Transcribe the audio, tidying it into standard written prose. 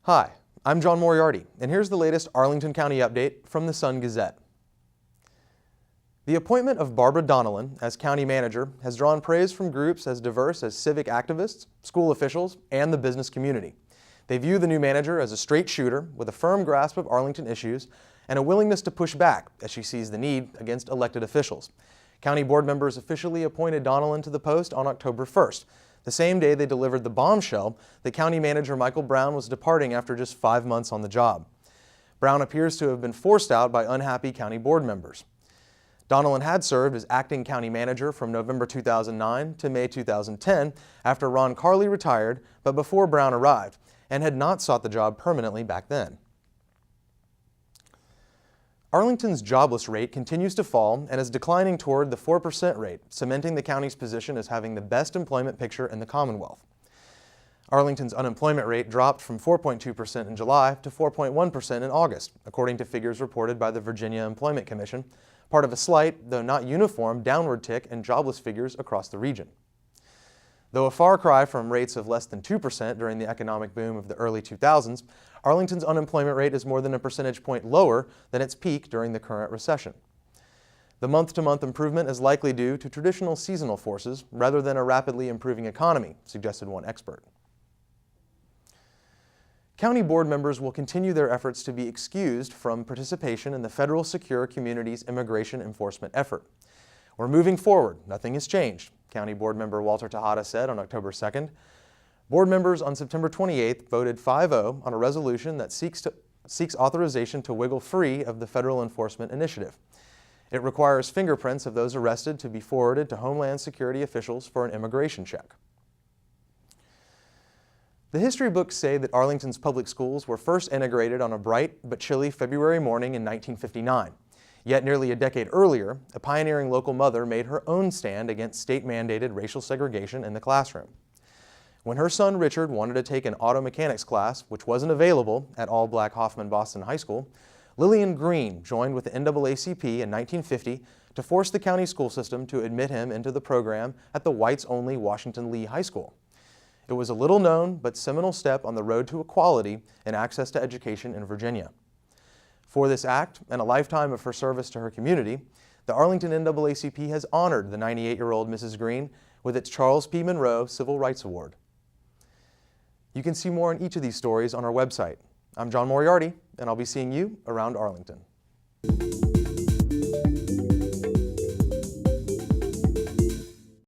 Hi, I'm John Moriarty, and here's the latest Arlington County update from the Sun Gazette. The appointment of Barbara Donnellan as county manager has drawn praise from groups as diverse as civic activists, school officials, and the business community. They view the new manager as a straight shooter with a firm grasp of Arlington issues and a willingness to push back as she sees the need against elected officials. County board members officially appointed Donnellan to the post on October 1st, the same day they delivered the bombshell that county manager Michael Brown was departing after just 5 months on the job. Brown appears to have been forced out by unhappy county board members. Donnellan had served as acting county manager from November 2009 to May 2010 after Ron Carley retired, but before Brown arrived, and had not sought the job permanently back then. Arlington's jobless rate continues to fall and is declining toward the 4% rate, cementing the county's position as having the best employment picture in the Commonwealth. Arlington's unemployment rate dropped from 4.2% in July to 4.1% in August, according to figures reported by the Virginia Employment Commission, part of a slight, though not uniform, downward tick in jobless figures across the region. Though a far cry from rates of less than 2% during the economic boom of the early 2000s, Arlington's unemployment rate is more than a percentage point lower than its peak during the current recession. The month-to-month improvement is likely due to traditional seasonal forces rather than a rapidly improving economy, suggested one expert. County board members will continue their efforts to be excused from participation in the federal Secure Communities immigration enforcement effort. We're moving forward. Nothing has changed, County Board Member Walter Tejada said on October 2nd. Board members on September 28th voted 5-0 on a resolution that seeks authorization to wiggle free of the federal enforcement initiative. It requires fingerprints of those arrested to be forwarded to Homeland Security officials for an immigration check. The history books say that Arlington's public schools were first integrated on a bright but chilly February morning in 1959. Yet nearly a decade earlier, a pioneering local mother made her own stand against state-mandated racial segregation in the classroom. When her son Richard wanted to take an auto mechanics class, which wasn't available at all-black Hoffman Boston High School, Lillian Green joined with the NAACP in 1950 to force the county school system to admit him into the program at the whites-only Washington Lee High School. It was a little-known but seminal step on the road to equality and access to education in Virginia. For this act and a lifetime of her service to her community, the Arlington NAACP has honored the 98-year-old Mrs. Green with its Charles P. Monroe Civil Rights Award. You can see more on each of these stories on our website. I'm John Moriarty, and I'll be seeing you around Arlington.